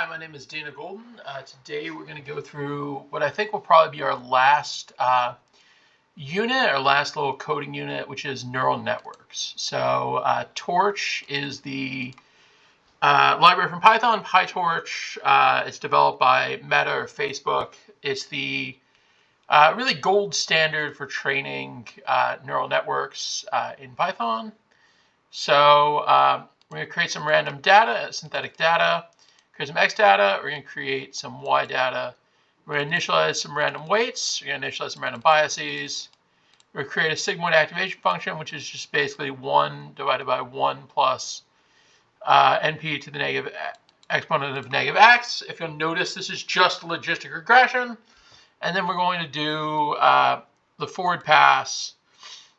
Hi, my name is Dana Golden. Today we're going to go through what I think will probably be our last unit, our last little coding unit, which is neural networks. So Torch is the library from Python. PyTorch is developed by Meta or Facebook. It's the really gold standard for training neural networks in Python. So we're going to create some random data, synthetic data, create some X data. We're going to create some Y data. We're going to initialize some random weights. We're going to initialize some random biases. We're going to create a sigmoid activation function, which is just basically 1 divided by 1 plus NP to the negative exponent of negative X. If you'll notice, this is just logistic regression. And then we're going to do the forward pass,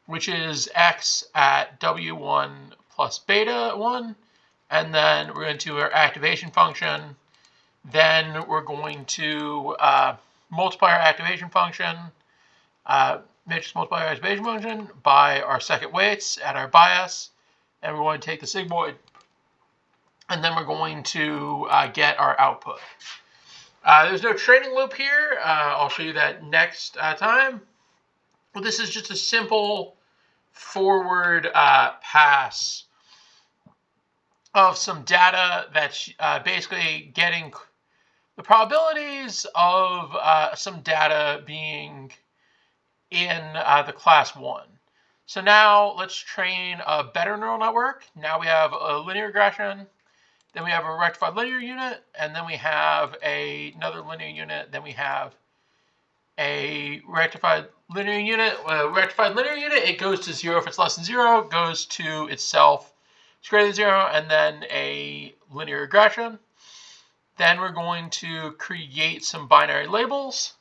which is X at W1 plus beta 1. And then we're going to do our activation function. Then we're going to multiply our activation function, matrix multiply our activation function by our second weights at our bias. And we're going to take the sigmoid. And then we're going to get our output. There's no training loop here. I'll show you that next time. Well, this is just a simple forward pass of some data that's basically getting the probabilities of some data being in the class 1. So now let's train a better neural network. Now we have a linear regression, then we have a rectified linear unit, and then we have another linear unit, then we have a rectified linear unit. Rectified linear unit, it goes to 0 if it's less than 0, goes to itself it's greater than 0, and then a linear regression. Then we're going to create some binary labels,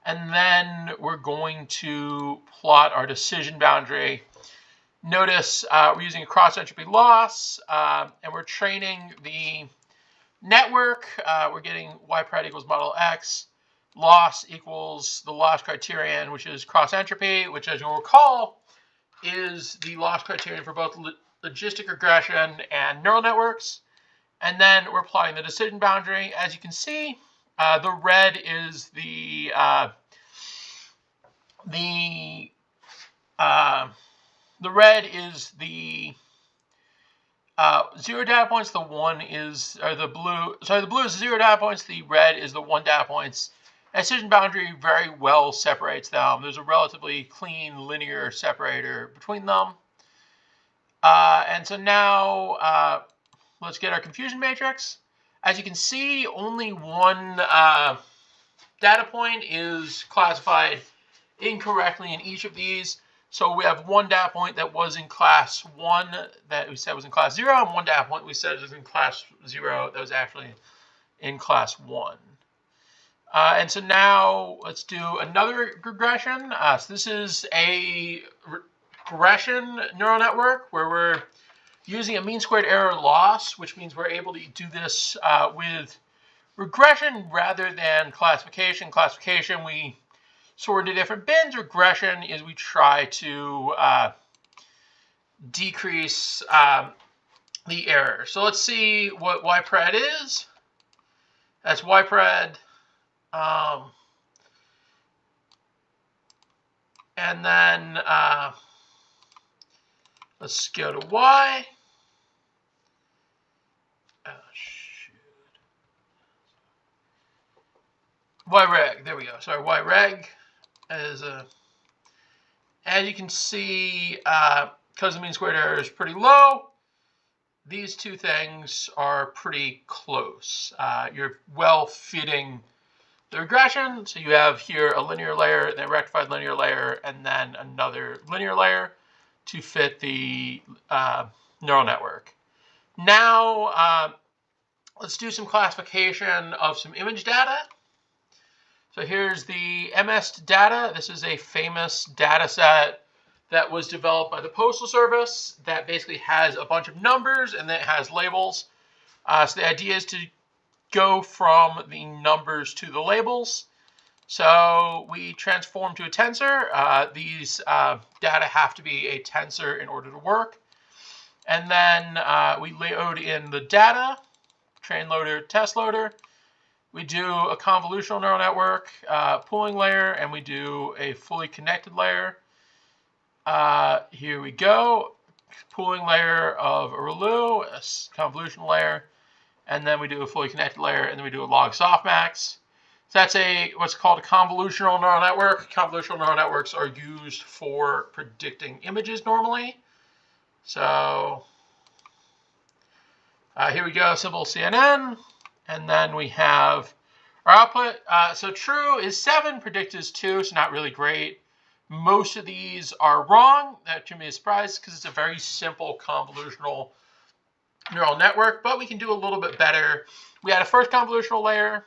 and then we're going to plot our decision boundary. Notice we're using a cross-entropy loss, and we're training the network. We're getting ypred equals model X. Loss equals the loss criterion, which is cross-entropy, which, as you'll recall, is the loss criterion for both logistic regression and neural networks. And then we're plotting the decision boundary. As you can see, the red is the red is the 0 data points. The one is, or the blue. Sorry, the blue is 0 data points. The red is the 1 data points. And decision boundary very well separates them. There's a relatively clean linear separator between them. And so now let's get our confusion matrix. As you can see, only one data point is classified incorrectly in each of these. So we have one data point that was in class 1 that we said was in class 0, and one data point we said was in class 0 that was actually in class 1. And so now let's do another regression. So this is a regression neural network where we're using a mean squared error loss, which means we're able to do this with regression rather than classification. Classification, we sort into different bins. Regression is we try to decrease the error. So let's see what ypred is. That's ypred. And then let's go to Y. Yreg, there we go. Sorry, Yreg is as you can see, because the mean squared error is pretty low, these two things are pretty close. You're well fitting the regression. So you have here a linear layer, then a rectified linear layer, and then another linear layer to fit the neural network. Now, let's do some classification of some image data. So here's the MST data. This is a famous data set that was developed by the Postal Service that basically has a bunch of numbers and then it has labels. So the idea is to go from the numbers to the labels. So we transform to a tensor. These data have to be a tensor in order to work. And then we load in the data, train loader, test loader. We do a convolutional neural network pooling layer, and we do a fully connected layer. Here we go. Pooling layer of a ReLU, a convolutional layer, and then we do a fully connected layer, and then we do a log softmax. So that's what's called a convolutional neural network. Convolutional neural networks are used for predicting images normally. So here we go, simple CNN. And then we have our output. So true is 7, predict is 2, so not really great. Most of these are wrong. That shouldn't be a surprise because it's a very simple convolutional neural network, but we can do a little bit better. We had a first convolutional layer.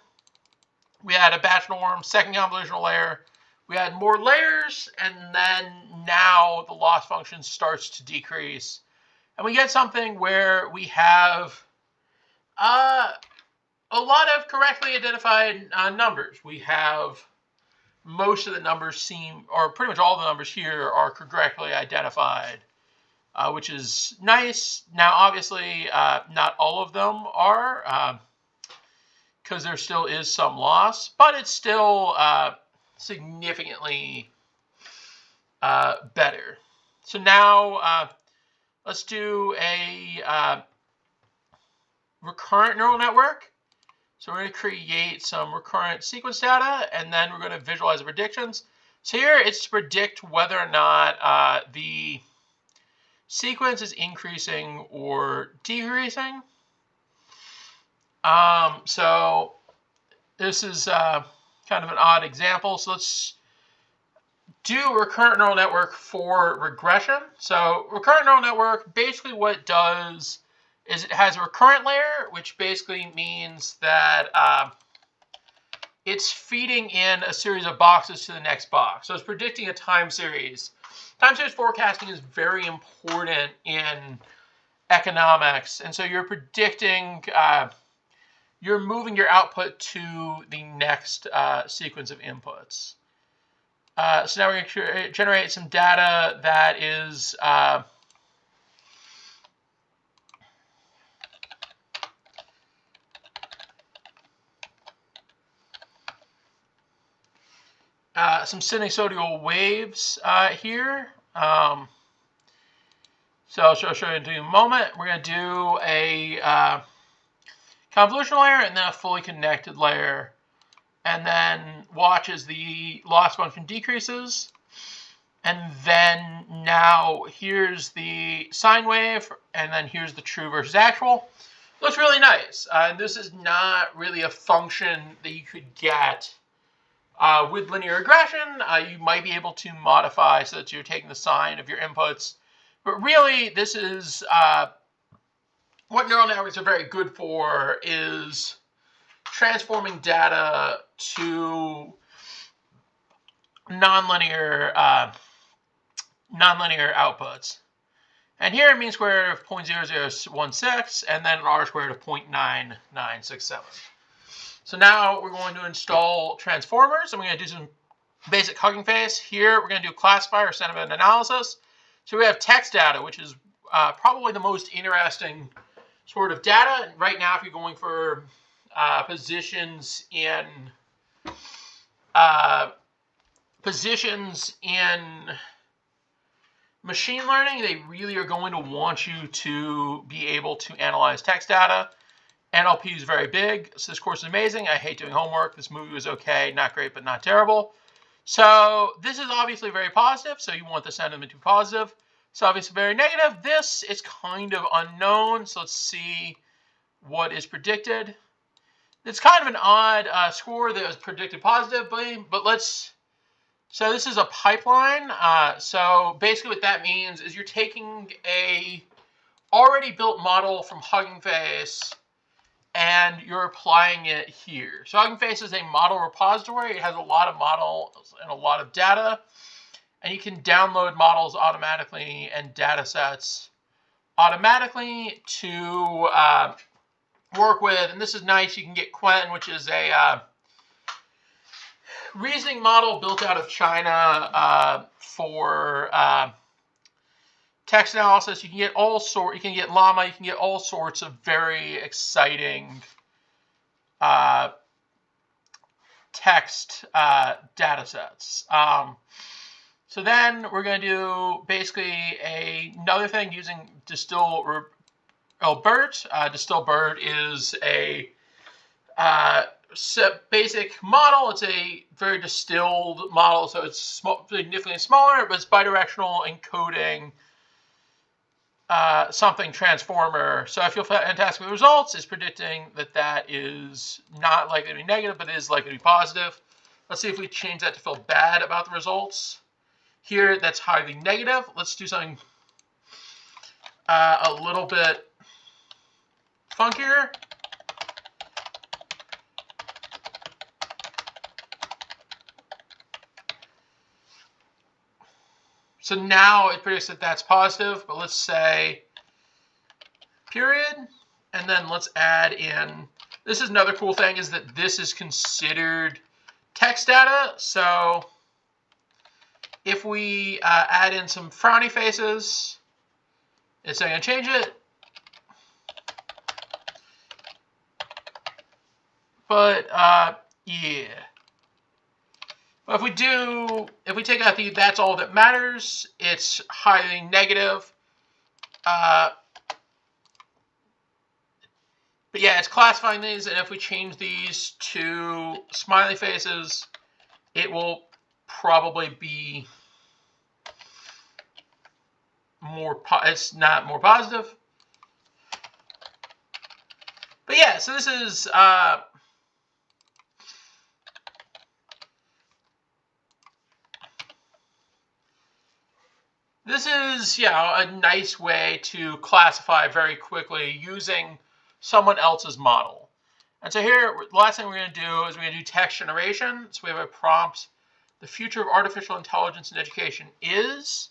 We had a batch norm, second convolutional layer. We had more layers, and then now the loss function starts to decrease. And we get something where we have a lot of correctly identified numbers. We have most of the numbers or pretty much all the numbers here are correctly identified, which is nice. Now, obviously, not all of them are, because there still is some loss, but it's still significantly better. So now let's do a recurrent neural network. So we're going to create some recurrent sequence data, and then we're going to visualize the predictions. So here it's to predict whether or not the sequence is increasing or decreasing. So this is kind of an odd example. So let's do a recurrent neural network for regression. So recurrent neural network, basically what it does is it has a recurrent layer, which basically means that it's feeding in a series of boxes to the next box. So it's predicting a time series. Time series forecasting is very important in economics. And so you're predicting, you're moving your output to the next sequence of inputs. So now we're going to generate some data that is some sinusoidal waves here. So I'll show you in a moment. We're going to do a convolutional layer and then a fully connected layer. And then watch as the loss function decreases. And then now here's the sine wave, and then here's the true versus actual. Looks really nice. This is not really a function that you could get with linear regression. You might be able to modify so that you're taking the sine of your inputs. But really, this is what neural networks are very good for, is transforming data to nonlinear outputs. And here mean squared of 0.0016, and then R squared of 0.9967. So now we're going to install transformers, and we're going to do some basic Hugging Face. Here we're going to do classifier sentiment analysis. So we have text data, which is probably the most interesting sort of data. Right now, if you're going for positions in machine learning, they really are going to want you to be able to analyze text data. NLP is very big, so this course is amazing. I hate doing homework. This movie was okay, not great, but not terrible. So this is obviously very positive, so you want the sentiment to be positive. So obviously very negative. This is kind of unknown, so let's see what is predicted. It's kind of an odd score that was predicted positively, but so this is a pipeline. So basically what that means is you're taking a already built model from Hugging Face and you're applying it here. So Hugging Face is a model repository. It has a lot of models and a lot of data, and you can download models automatically and data sets automatically to work with. And this is nice. You can get Qwen, which is a reasoning model built out of China for text analysis. You can get you can get Llama. You can get all sorts of very exciting text data sets. So then we're going to do basically another thing using DistilBERT. DistilBERT is a basic model. It's a very distilled model, so it's significantly smaller, but it's bidirectional encoding something transformer. So I feel fantastic with the results. It's predicting that that is not likely to be negative, but is likely to be positive. Let's see if we change that to feel bad about the results. Here, that's highly negative. Let's do something a little bit funkier. So now it predicts that that's positive, but let's say period, and then let's add in, this is another cool thing, is that this is considered text data. So if we add in some frowny faces, it's not going to change it. But yeah. But if we take out the that's all that matters, it's highly negative. But yeah, it's classifying these, and if we change these to smiley faces, it will probably be it's not more positive. But yeah, so this is a nice way to classify very quickly using someone else's model. And so here, the last thing we're going to do is we're going to do text generation. So we have a prompt. The future of artificial intelligence in education is,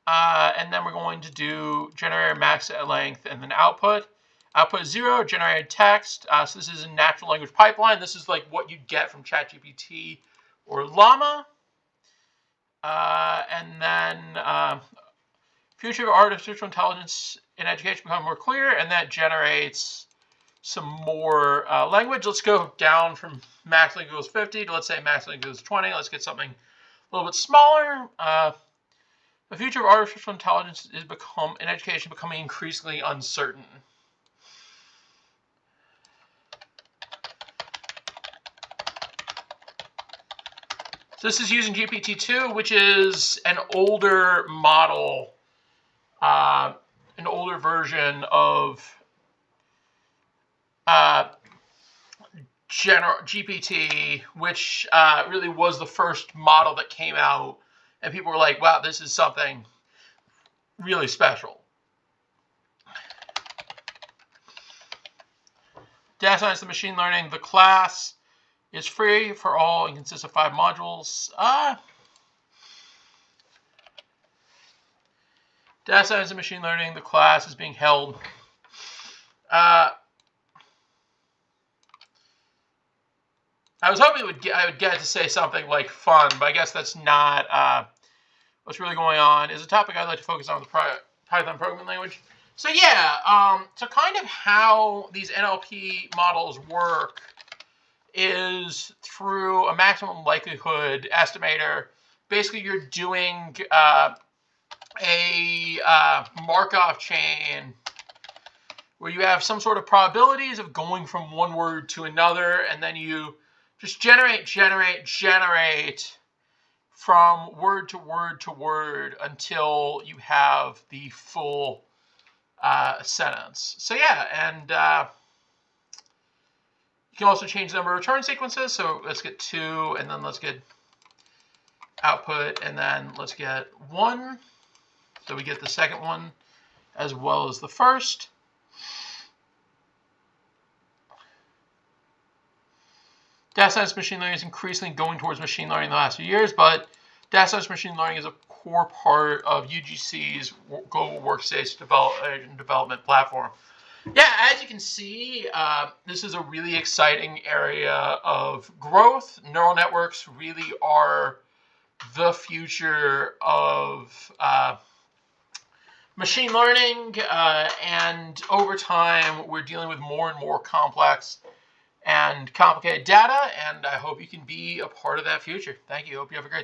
and then we're going to do generator max length and then output. Output 0, generated text. So this is a natural language pipeline. This is like what you get from ChatGPT or Llama. And then future of artificial intelligence in education become more clear, and that generates some more language. Let's go down from max length equals 50 to, let's say, max length equals 20. Let's get something a little bit smaller. The future of artificial intelligence is in education becoming increasingly uncertain. So this is using GPT-2, which is an older model, an older version of GPT, which really was the first model that came out, and people were like, wow, this is something really special. Data science and machine learning, the class is free for all and consists of 5 modules. Data science and machine learning, the class is being held. I was hoping I would get to say something like fun, but I guess that's not what's really going on. Is a topic I'd like to focus on, the Python programming language. So yeah, so kind of how these NLP models work is through a maximum likelihood estimator. Basically, you're doing a Markov chain where you have some sort of probabilities of going from one word to another, and then you just generate from word to word to word until you have the full sentence. So yeah, and you can also change the number of return sequences. So let's get 2, and then let's get output, and then let's get 1. So we get the second one as well as the first. Data science machine learning is increasingly going towards machine learning in the last few years, but data science machine learning is a core part of UGC's global workspace development platform. Yeah, as you can see, this is a really exciting area of growth. Neural networks really are the future of machine learning, and over time, we're dealing with more and more complex and complicated data, and I hope you can be a part of that future. Thank you. Hope you have a great